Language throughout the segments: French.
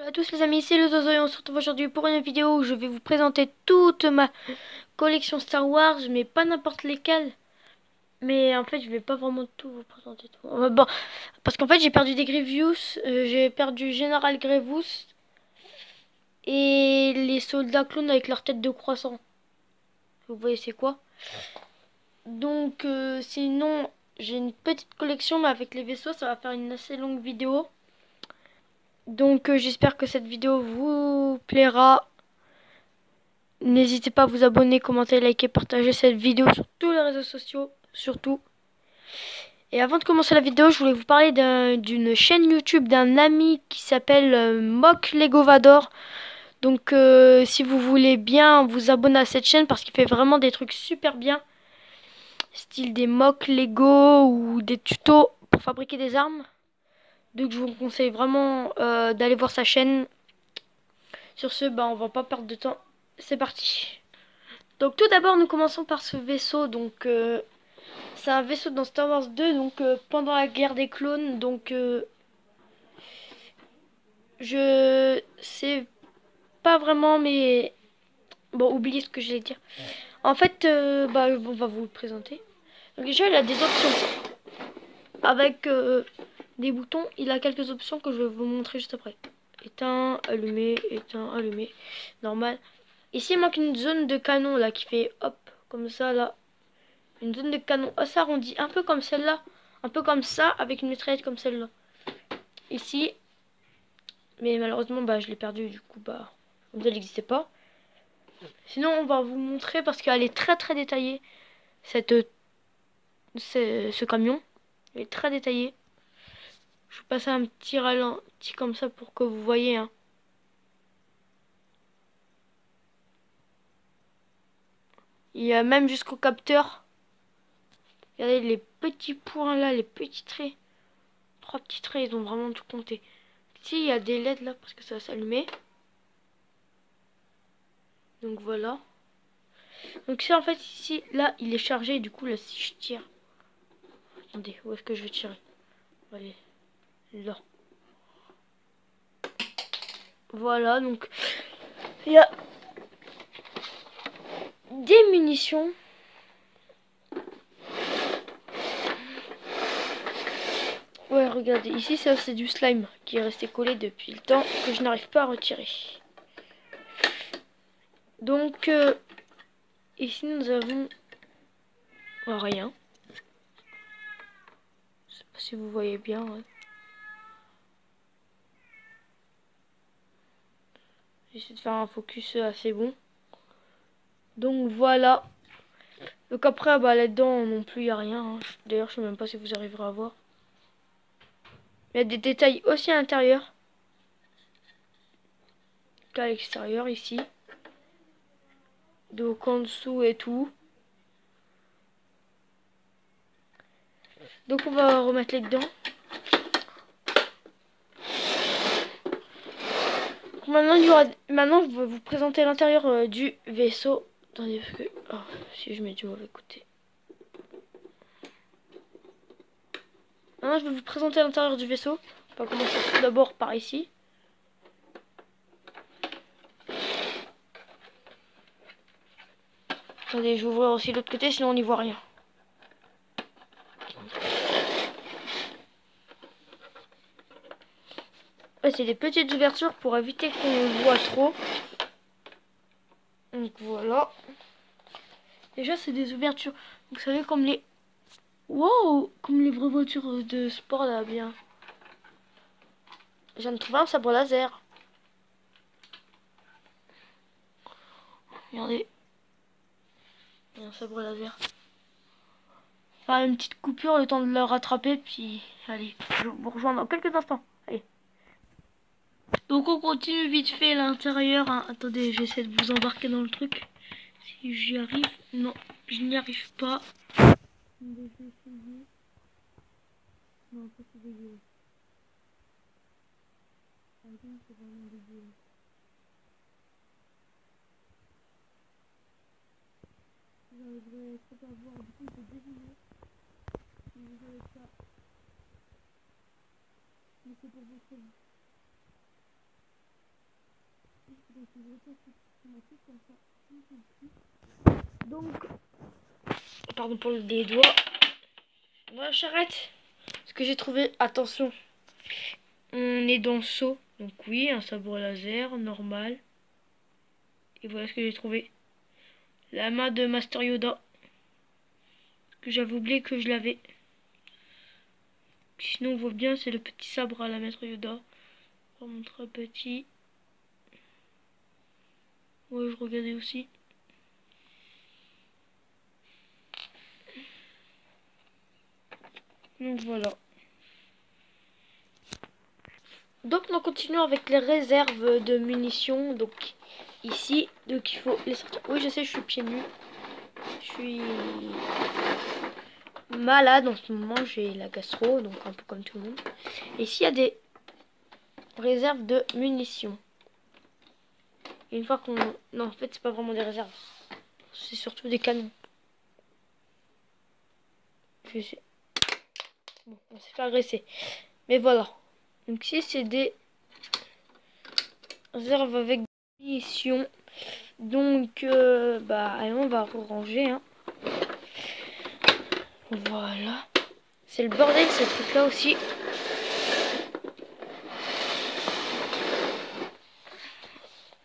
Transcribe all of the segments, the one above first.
Bonjour à tous les amis, c'est le Zozo et on se retrouve aujourd'hui pour une vidéo où je vais vous présenter toute ma collection Star Wars, mais pas n'importe lesquelles. Mais en fait, je vais pas vraiment tout vous présenter tout. Bon, parce qu'en fait, j'ai perdu des Grievous, j'ai perdu Général Grievous et les soldats clones avec leur tête de croissant. Vous voyez c'est quoi? Donc sinon, j'ai une petite collection mais avec les vaisseaux, ça va faire une assez longue vidéo. Donc j'espère que cette vidéo vous plaira. N'hésitez pas à vous abonner, commenter, liker, partager cette vidéo sur tous les réseaux sociaux, surtout. Et avant de commencer la vidéo, je voulais vous parler d'une chaîne YouTube d'un ami qui s'appelle Mock Legovador. Donc si vous voulez bien vous abonner à cette chaîne parce qu'il fait vraiment des trucs super bien. Style des mock Lego ou des tutos pour fabriquer des armes. Donc je vous conseille vraiment d'aller voir sa chaîne. Sur ce, on va pas perdre de temps. C'est parti. Donc tout d'abord, nous commençons par ce vaisseau. Donc c'est un vaisseau dans Star Wars 2, donc pendant la guerre des clones. Donc je sais pas vraiment, mais bon, oubliez ce que je vais dire. En fait, on va vous le présenter. Donc déjà, il a des options avec des boutons. Il a quelques options que je vais vous montrer juste après. Éteint, allumé, normal. Ici, il manque une zone de canon là qui fait hop, comme ça là. Une zone de canon assez arrondie, un peu comme celle-là. Un peu comme ça, avec une mitraillette comme celle-là. Ici. Mais malheureusement, je l'ai perdu, du coup, comme ça, elle n'existait pas. Sinon, on va vous montrer, parce qu'elle est très très détaillée, ce camion. Il est très détaillé. Je vais passer un petit ralenti comme ça pour que vous voyez. Hein. Il y a même jusqu'au capteur. Regardez les petits points là, les petits traits. 3 petits traits, ils ont vraiment tout compté. Ici, il y a des LED là, parce que ça va s'allumer. Donc voilà. Donc ça en fait ici, là, il est chargé. Du coup, là, si je tire. Attendez, où est-ce que je vais tirer? Allez, là. Voilà, donc il y a des munitions. Ouais, regardez, ici ça c'est du slime qui est resté collé depuis le temps que je n'arrive pas à retirer. Donc ici nous avons rien. Je sais pas si vous voyez bien. Ouais. J'essaie de faire un focus assez bon. Donc voilà. Donc après, là-dedans non plus il n'y a rien. Hein. D'ailleurs, je sais même pas si vous arriverez à voir. Il y a des détails aussi à l'intérieur qu'à l'extérieur ici. Donc en dessous et tout. Donc on va remettre les dedans. Maintenant, je vais vous présenter l'intérieur du vaisseau. Attendez, parce que si je mets du mauvais côté. Maintenant, je vais vous présenter l'intérieur du vaisseau. On va commencer tout d'abord par ici. Attendez, je vais ouvrir aussi l'autre côté, sinon on n'y voit rien. Ouais, c'est des petites ouvertures pour éviter qu'on voit trop. Donc voilà. Déjà, c'est des ouvertures. Vous savez, comme les... Wow, comme les vraies voitures de sport là, bien. Je viens de trouver un sabre laser. Regardez. Il y a un sabre laser. Faire une petite coupure, le temps de le rattraper, puis allez, je vous rejoins dans quelques instants. Allez. Donc on continue vite fait l'intérieur. Hein. Attendez, j'essaie de vous embarquer dans le truc. Si j'y arrive. Non, je n'y arrive pas. Non, ça c'est dégueu. C'est vraiment dégueu. J'arriverai pas à voir, du coup je vais deviner. Si vous avez ça. Mais c'est pour votre vie. Donc, pardon pour les doigts. Voilà, j'arrête. Ce que j'ai trouvé, attention. On est dans le seau. Donc oui, un sabre laser, normal. Et voilà ce que j'ai trouvé. La main de Master Yoda. Que j'avais oublié que je l'avais. Sinon on voit bien, c'est le petit sabre à la Maître Yoda. On va montrer un petit. Ouais, je regardais aussi. Donc voilà. Donc on continue avec les réserves de munitions. Donc ici, donc il faut les sortir. Oui, je sais, je suis pieds nus. Je suis malade en ce moment, j'ai la gastro, donc un peu comme tout le monde. Et ici, il y a des réserves de munitions. Et une fois qu'on... Non, en fait, c'est pas vraiment des réserves. C'est surtout des canons. Je sais. Bon, on s'est fait agresser. Mais voilà. Donc ici, c'est des réserves avec des munitions. Donc, bah, allez, on va ranger, hein. Voilà. C'est le bordel, ce truc-là aussi.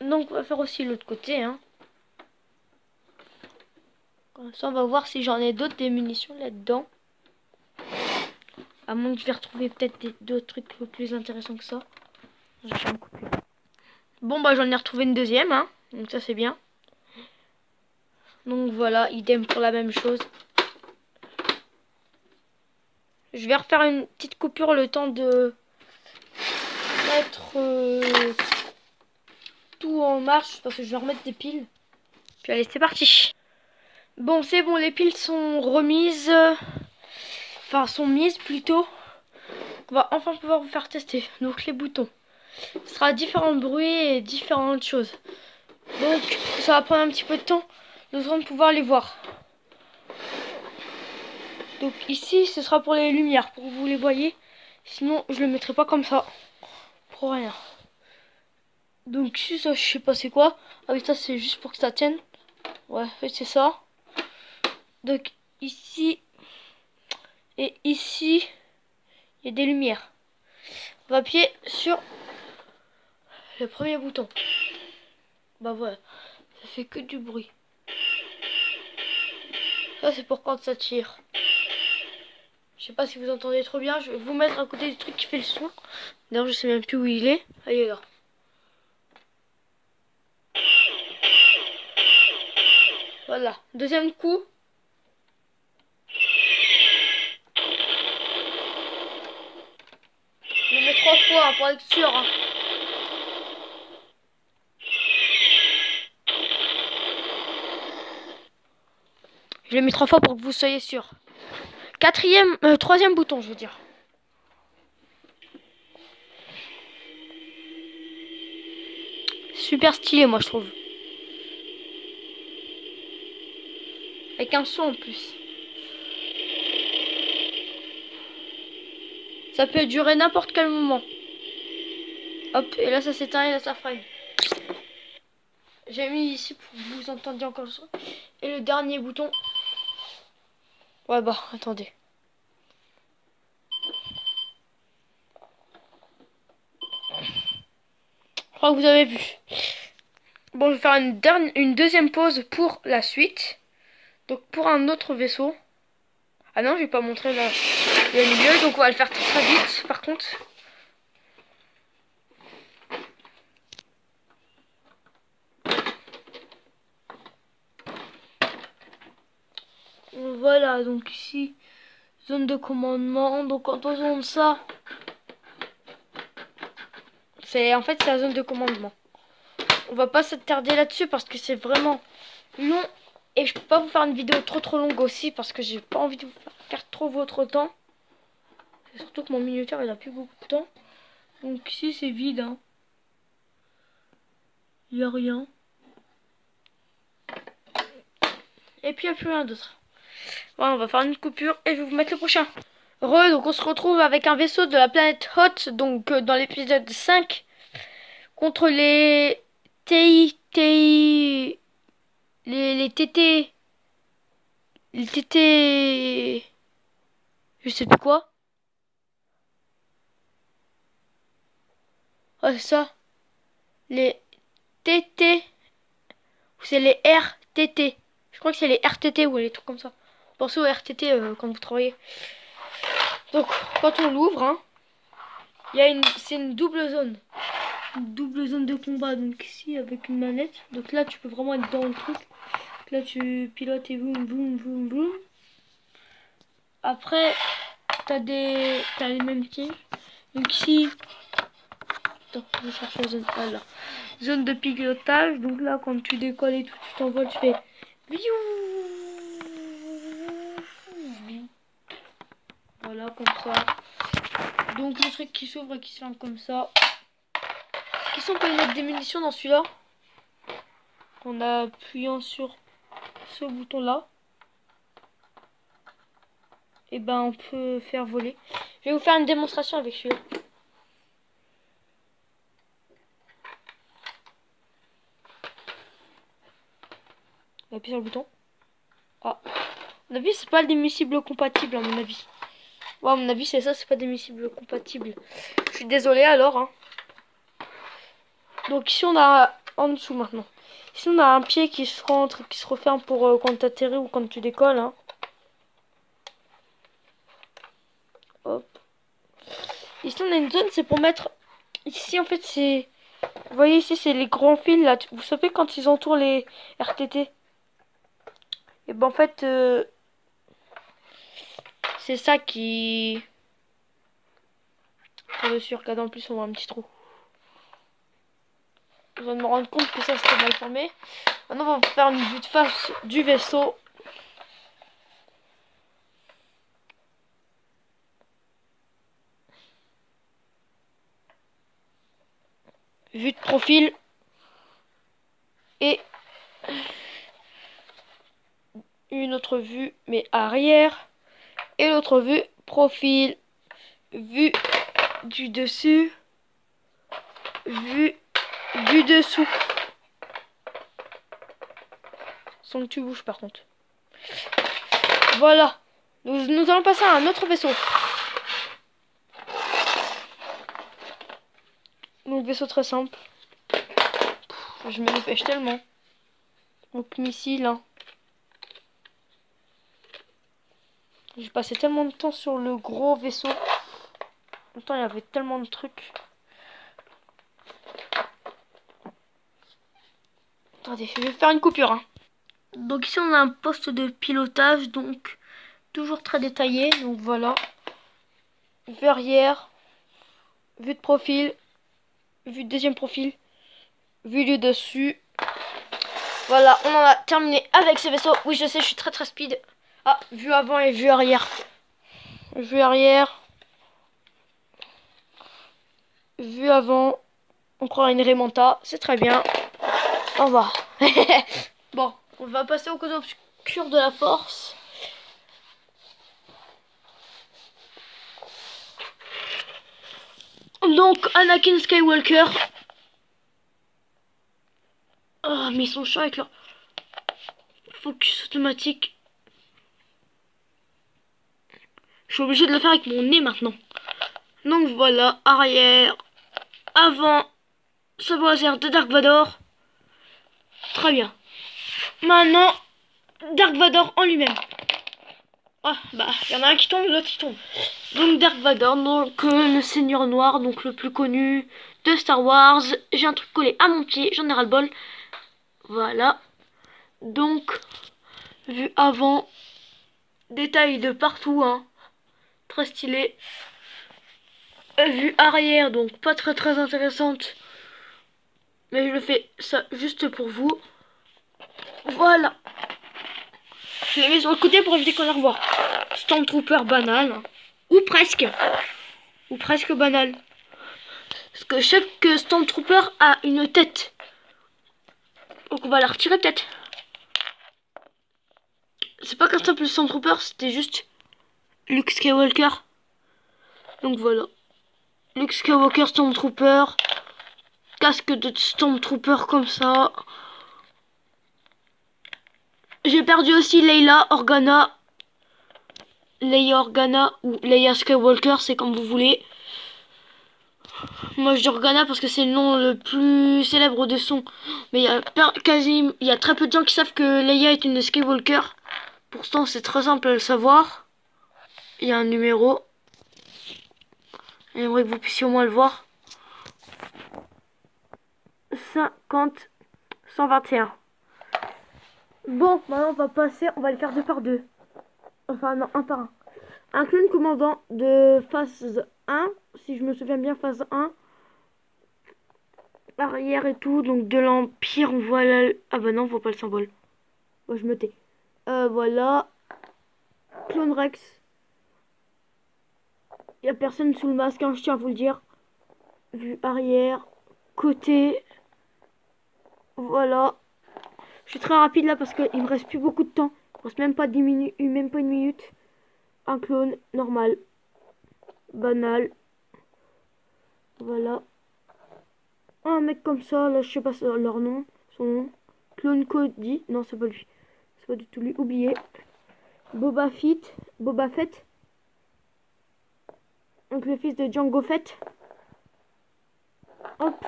Donc, on va faire aussi l'autre côté, hein. Comme ça, on va voir si j'en ai d'autres des munitions là-dedans. À moins que je vais retrouver peut-être d'autres trucs plus intéressants que ça. Bon, bah, j'en ai retrouvé une deuxième, hein. Donc, ça, c'est bien. Donc, voilà, idem pour la même chose. Je vais refaire une petite coupure le temps de mettre tout en marche. Parce que je vais remettre des piles. Puis, allez, c'est parti. Bon, c'est bon, les piles sont remises. Enfin, sont mises plutôt. On va enfin pouvoir vous faire tester. Donc, les boutons. Ce sera différents bruits et différentes choses. Donc, ça va prendre un petit peu de temps. Nous allons pouvoir les voir. Donc, ici, ce sera pour les lumières. Pour que vous les voyez. Sinon, je le mettrai pas comme ça. Pour rien. Donc, ici, ça, je sais pas c'est quoi. Ah oui, ça, c'est juste pour que ça tienne. Ouais, c'est ça. Donc, ici et ici, il y a des lumières. On va appuyer sur le premier bouton. Bah voilà, ça fait que du bruit. Ça c'est pour quand ça tire. Je sais pas si vous entendez trop bien. Je vais vous mettre à côté du truc qui fait le son. D'ailleurs je sais même plus où il est. Ah, il est là. Voilà, deuxième coup. Je le mets 3 fois hein, pour être sûr. Hein. Je l'ai mis 3 fois pour que vous soyez sûr. Troisième bouton, je veux dire. Super stylé, moi, je trouve. Avec un son en plus. Ça peut durer n'importe quel moment. Hop, et là, ça s'éteint et là, ça freine. J'ai mis ici pour que vous entendiez encore le son. Et le dernier bouton. Ouais, bah, attendez. Je crois que vous avez vu. Bon, je vais faire une deuxième pause pour la suite. Donc, pour un autre vaisseau. Ah non, je vais pas montrer le milieu. Donc, on va le faire très vite, par contre. Voilà, donc ici, zone de commandement. Donc, quand on zone ça, en fait, c'est la zone de commandement. On va pas s'attarder là-dessus parce que c'est vraiment long. Et je peux pas vous faire une vidéo trop longue aussi parce que j'ai pas envie de vous faire trop votre temps. C'est surtout que mon minuteur il a plus beaucoup de temps. Donc ici c'est vide. Hein. Il n'y a rien. Et puis il n'y a plus rien d'autre. Voilà, on va faire une coupure et je vais vous mettre le prochain. Donc on se retrouve avec un vaisseau de la planète Hot. Donc dans l'épisode 5. Contre les TI, les TT, les TT, je sais plus quoi. Ah, c'est ça. Les TT, ou c'est les RTT. Je crois que c'est les RTT ou les trucs comme ça. Pensez aux RTT quand vous travaillez. Donc, quand on l'ouvre, hein, c'est une double zone. Une double zone de combat. Donc ici, avec une manette. Donc là, tu peux vraiment être dans le truc. Là, tu pilotes et boum, boum, boum, boum. Après, t'as les mêmes tirs. Donc ici, attends, je cherche la zone. Voilà. Zone de pilotage. Donc là, quand tu décolles et tout, tu t'envoles, tu fais. Voilà, comme ça. Donc le truc qui s'ouvre et qui se ferme comme ça. Qui on peut mettre des munitions dans celui-là. En appuyant sur ce bouton là. Et ben on peut faire voler. Je vais vous faire une démonstration avec celui-là. On appuie sur le bouton. Ah. À mon avis, c'est pas des missiles compatibles à mon avis. Ouais, à mon avis, c'est ça, c'est pas des missiles compatibles. Je suis désolé alors. Hein. Donc ici, on a en dessous maintenant. Ici, on a un pied qui se rentre, qui se referme pour quand tu atterris ou quand tu décolles. Hein. Hop. Ici, on a une zone, c'est pour mettre... Ici, en fait, c'est... Vous voyez, ici, c'est les grands fils, là. Vous savez, quand ils entourent les RTT. Et ben, en fait... c'est ça qui... Sur dessus, regardez, en plus, on voit un petit trou. Je viens de me rendre compte que ça, c'était mal formé. Maintenant, on va faire une vue de face du vaisseau. Vue de profil. Et une autre vue, mais arrière. Et l'autre vue, profil. Vue du dessus. Vue du dessous. Sans que tu bouges par contre. Voilà. Nous allons passer à un autre vaisseau. Donc vaisseau très simple. Je me dépêche tellement. Donc missile. Hein. J'ai passé tellement de temps sur le gros vaisseau. Longtemps il y avait tellement de trucs. Attendez, je vais faire une coupure. Hein. Donc ici on a un poste de pilotage. Donc toujours très détaillé. Donc voilà. Vue arrière. Vue de profil. Vue de deuxième profil. Vue du dessus. Voilà, on en a terminé avec ce vaisseau. Oui, je sais, je suis très speed. Ah, vue avant et vue arrière. Vue arrière. Vue avant. On croit une Raymanta. C'est très bien. Au revoir. Bon, on va passer au côté obscur de la force. Donc, Anakin Skywalker. Oh, mais ils sont chiants avec leur focus automatique. Je suis obligée de le faire avec mon nez maintenant. Donc voilà, arrière, avant, sabre laser de Dark Vador. Très bien. Maintenant, Dark Vador en lui-même. Ah, bah, il y en a un qui tombe, l'autre qui tombe. Donc Dark Vador, donc le Seigneur Noir, donc le plus connu de Star Wars. J'ai un truc collé à mon pied, j'en ai ras le bol. Voilà. Donc, vue avant, détail de partout, hein. Très stylé. Vue arrière, donc pas très intéressante. Mais je le fais ça juste pour vous. Voilà. Je l'ai mis sur le côté pour éviter qu'on la revoie. Stormtrooper banal. Hein. Ou presque. Ou presque banal. Parce que chaque Stormtrooper a une tête. Donc on va la retirer peut-être. C'est pas qu'un simple Stormtrooper, c'était juste Luke Skywalker. Donc voilà. Luke Skywalker, Stormtrooper. casque de Stormtrooper comme ça. J'ai perdu aussi Leia Organa. Leia Organa ou Leia Skywalker, c'est comme vous voulez. Moi je dis Organa parce que c'est le nom le plus célèbre de son. Mais il y a très peu de gens qui savent que Leia est une Skywalker. Pourtant c'est très simple à le savoir. Il y a un numéro. J'aimerais que vous puissiez au moins le voir. 50 121. Bon, maintenant on va passer, on va le faire deux par deux. Enfin non, un par un. Un clone commandant de phase 1, si je me souviens bien, phase 1. Arrière et tout, donc de l'Empire, on voit là... Ah bah non, on voit pas le symbole. Moi je me tais. Voilà. Clone Rex. Il y a personne sous le masque, hein, je tiens à vous le dire. Vue arrière, côté. Voilà. Je suis très rapide là parce qu'il me reste plus beaucoup de temps. Il me reste même pas 10 minutes, même pas une minute. Un clone normal. Banal. Voilà. Un mec comme ça, là je sais pas leur nom. Son nom. Clone Cody. Non, c'est pas lui. C'est pas du tout lui. Oublié. Boba Fett. Boba Fett. Donc le fils de Jango Fett. Hop.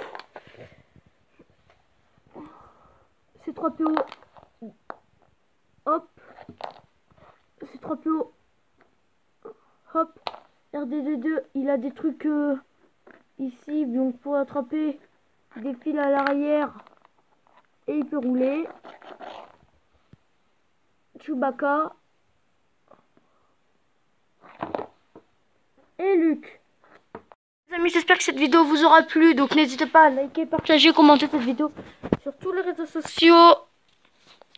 C3PO. Hop. C3PO. Hop. RDD2, il a des trucs ici, donc pour attraper des fils à l'arrière et il peut rouler. Chewbacca et Luke. Les amis, j'espère que cette vidéo vous aura plu, donc n'hésitez pas à liker, partager, commenter cette vidéo sur tous les réseaux sociaux.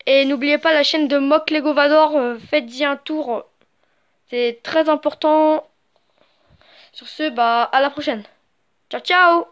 Et n'oubliez pas la chaîne de Mock Lego Vador, faites-y un tour, c'est très important. Sur ce, bah à la prochaine. Ciao ciao.